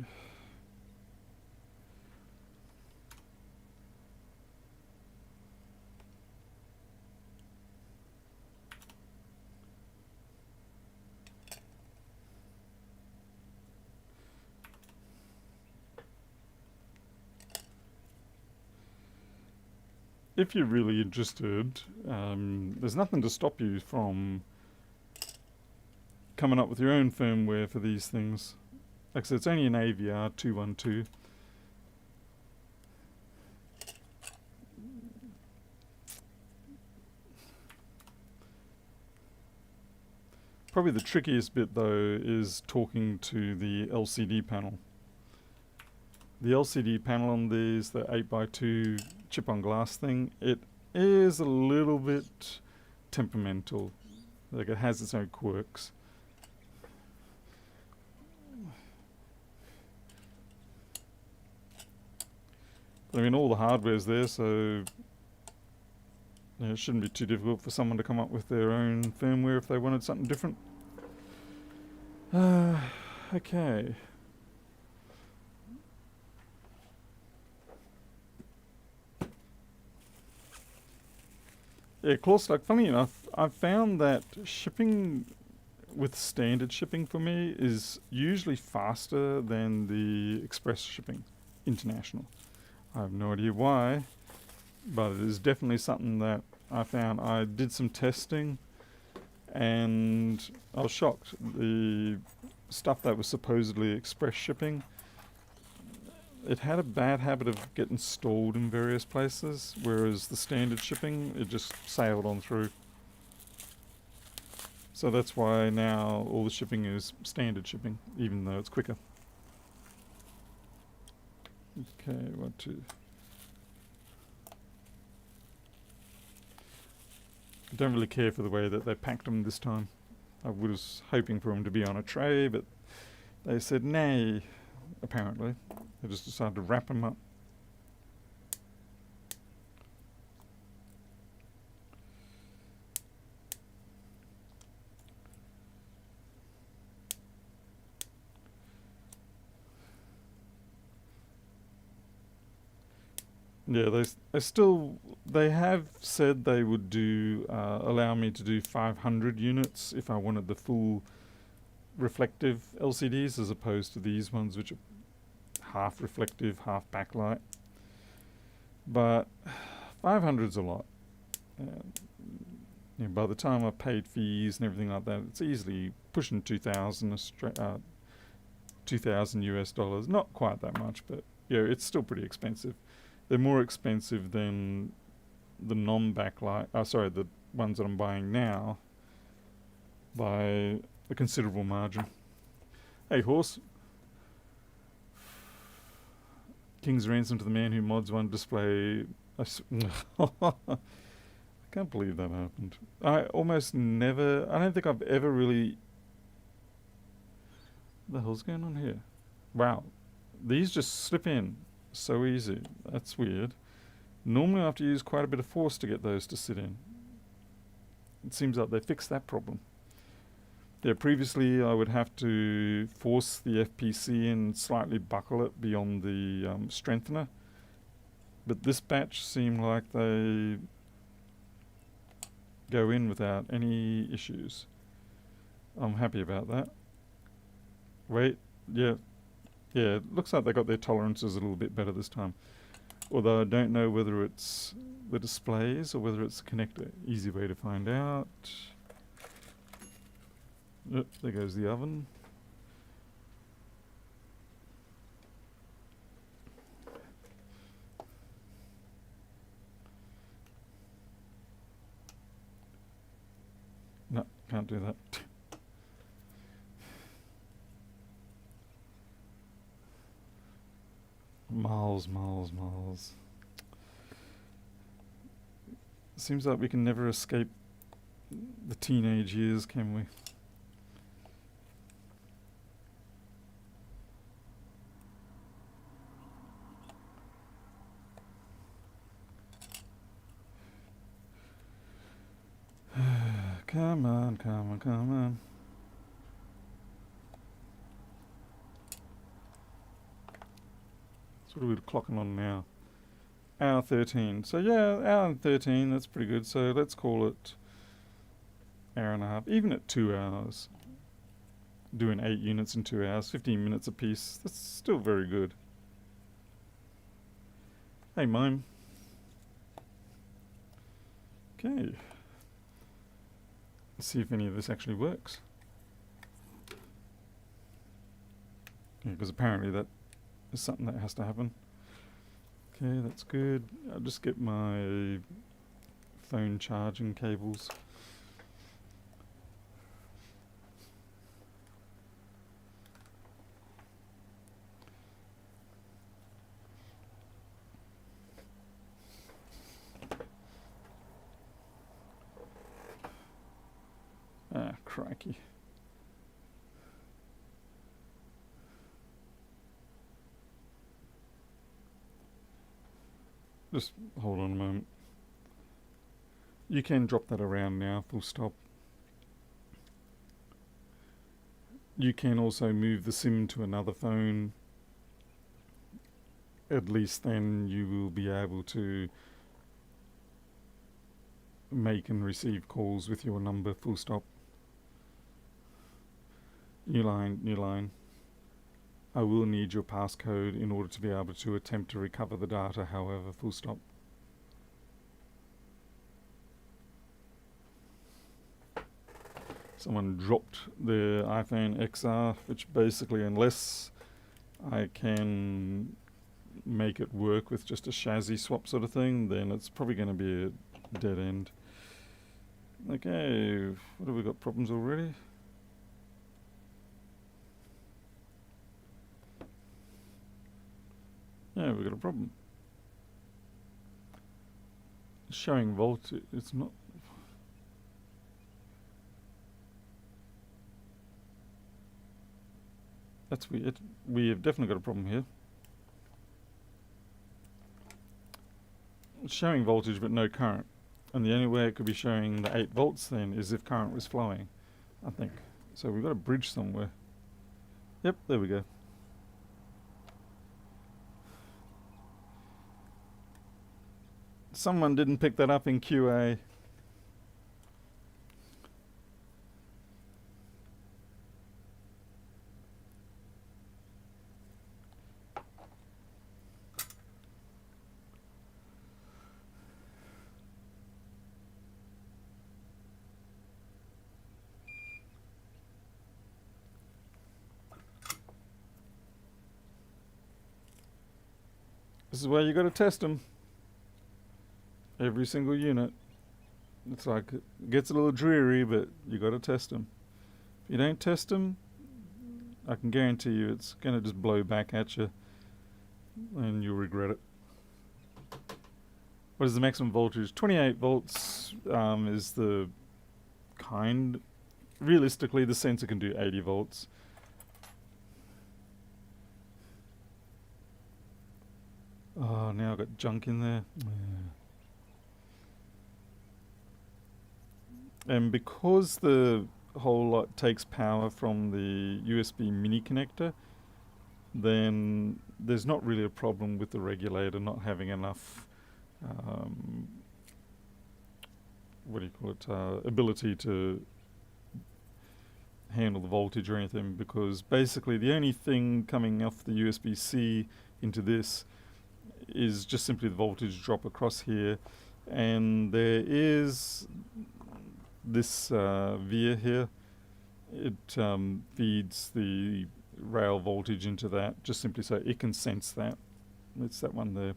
If you're really interested, there's nothing to stop you from coming up with your own firmware for these things. Like I said, it's only an AVR 212. Probably the trickiest bit though is talking to the LCD panel. The LCD panel on these, the 8x2 chip on glass thing, it is a little bit temperamental. Like it has its own quirks. I mean, all the hardware's there, so yeah, it shouldn't be too difficult for someone to come up with their own firmware if they wanted something different. Okay. Yeah, course, like funny enough, I've found that shipping with standard shipping for me is usually faster than the express shipping, international. I have no idea why, but it is definitely something that I found. I did some testing and I was shocked. The stuff that was supposedly express shipping, it had a bad habit of getting stalled in various places, whereas the standard shipping, it just sailed on through. So that's why now all the shipping is standard shipping, even though it's quicker. Okay, what to... I don't really care for the way that they packed them this time. I was hoping for them to be on a tray, but they said nay, apparently. They just decided to wrap them up. Yeah, they have said they would do, allow me to do 500 units if I wanted the full reflective LCDs as opposed to these ones which are half reflective, half backlight. But 500's a lot. Yeah, by the time I've paid fees and everything like that, it's easily pushing 2,000 US dollars. Not quite that much, but yeah, it's still pretty expensive. They're more expensive than the non-backlight, the ones that I'm buying now by a considerable margin. Hey, horse. King's ransom to the man who mods one display. I Can't believe that happened. I almost never... I don't think I've ever really... What the hell's going on here? Wow. These just slip in so easy. That's weird. Normally I have to use quite a bit of force to get those to sit in. It seems like they fixed that problem. Yeah, previously I would have to force the FPC and slightly buckle it beyond the strengthener. But this batch seemed like they go in without any issues. I'm happy about that. Wait, yeah. Yeah, it looks like they got their tolerances a little bit better this time. Although I don't know whether it's the displays or whether it's the connector. Easy way to find out. Yep, there goes the oven. No, can't do that. Miles. Seems like we can never escape the teenage years, can we? Come on. So what are we clocking on now? Hour 13. So yeah, hour and 13, that's pretty good. So let's call it hour and a half. Even at 2 hours, doing 8 units in 2 hours, 15 minutes a piece, that's still very good. Hey, mime. Okay. Let's see if any of this actually works. Yeah, because apparently that is something that has to happen. Okay, that's good. I'll just get my phone charging cables. Ah, crikey. Just hold on a moment. You can drop that around now, full stop. You can also move the SIM to another phone. At least then you will be able to make and receive calls with your number, full stop. New line. I will need your passcode in order to be able to attempt to recover the data, however, full stop. Someone dropped their iPhone XR, which basically, unless I can make it work with just a chassis swap sort of thing, then it's probably going to be a dead end. Okay, what have we got problems already? Yeah, we've got a problem. It's showing voltage, it's not... That's weird. We have definitely got a problem here. It's showing voltage but no current. And the only way it could be showing the 8 volts then is if current was flowing, I think. So we've got a bridge somewhere. Yep, there we go. Someone didn't pick that up in QA. This is where you got to test them. Every single unit. It's like, it gets a little dreary, but you got to test them. If you don't test them, I can guarantee you it's going to just blow back at you and you'll regret it. What is the maximum voltage? 28 volts is the kind. Realistically, the sensor can do 80 volts. Oh, now I've got junk in there. And because the whole lot takes power from the USB mini connector, then there's not really a problem with the regulator not having enough ability to handle the voltage or anything, because basically the only thing coming off the USB-C into this is just simply the voltage drop across here, and there is this via here. It feeds the rail voltage into that, just simply so it can sense that. It's that one there.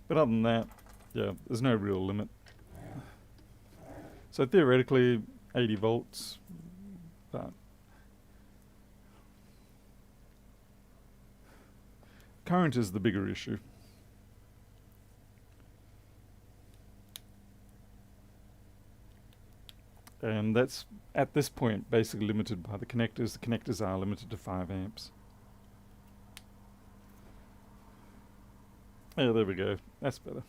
But other than that, yeah, there's no real limit. So theoretically, 80 volts, but current is the bigger issue. And that's, at this point, basically limited by the connectors. The connectors are limited to 5 amps. Yeah, there we go. That's better.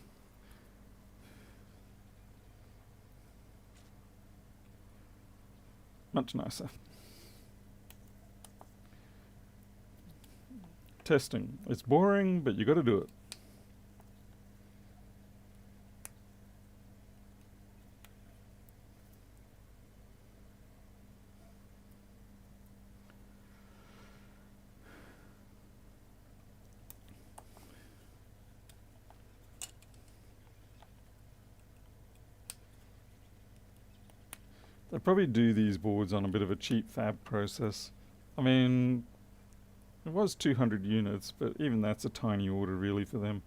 Much nicer. Testing. It's boring, but you got to do it. They probably do these boards on a bit of a cheap fab process. I mean, it was 200 units, but even that's a tiny order really for them.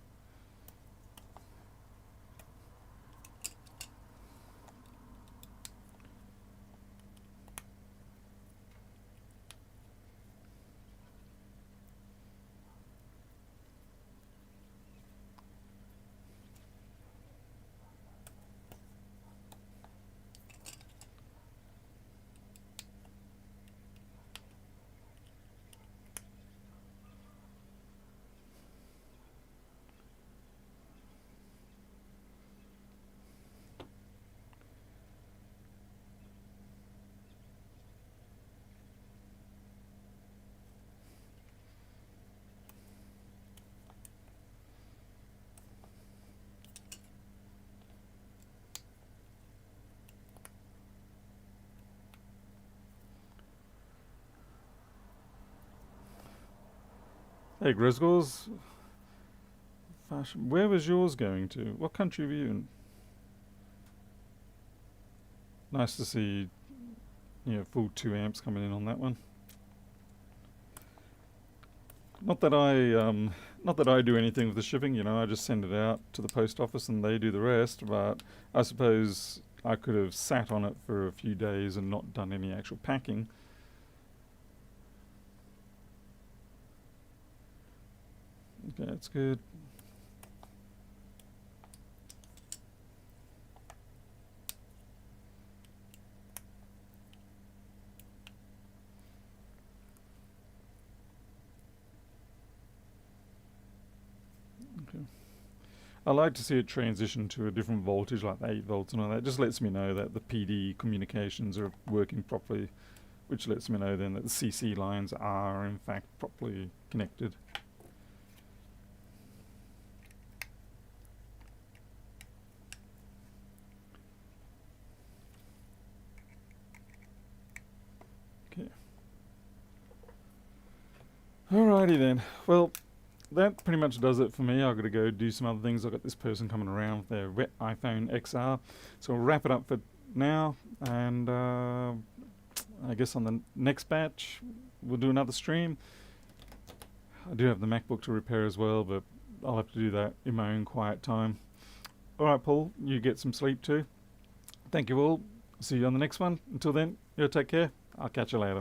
Hey, Grisgles. Fashion. Where was yours going to? What country were you in? Nice to see, full 2 amps coming in on that one. Not that I do anything with the shipping, I just send it out to the post office and they do the rest, but I suppose I could have sat on it for a few days and not done any actual packing. Okay, that's good. Okay. I like to see it transition to a different voltage, like the 8 volts and all that. It just lets me know that the PD communications are working properly, which lets me know then that the CC lines are in fact properly connected. Okay. Alrighty then. Well, that pretty much does it for me. I've got to go do some other things. I've got this person coming around with their wet iPhone XR. So we'll wrap it up for now. And I guess on the next batch, we'll do another stream. I do have the MacBook to repair as well, but I'll have to do that in my own quiet time. Alright, Paul, you get some sleep too. Thank you all. See you on the next one. Until then, you take care. I'll catch you later.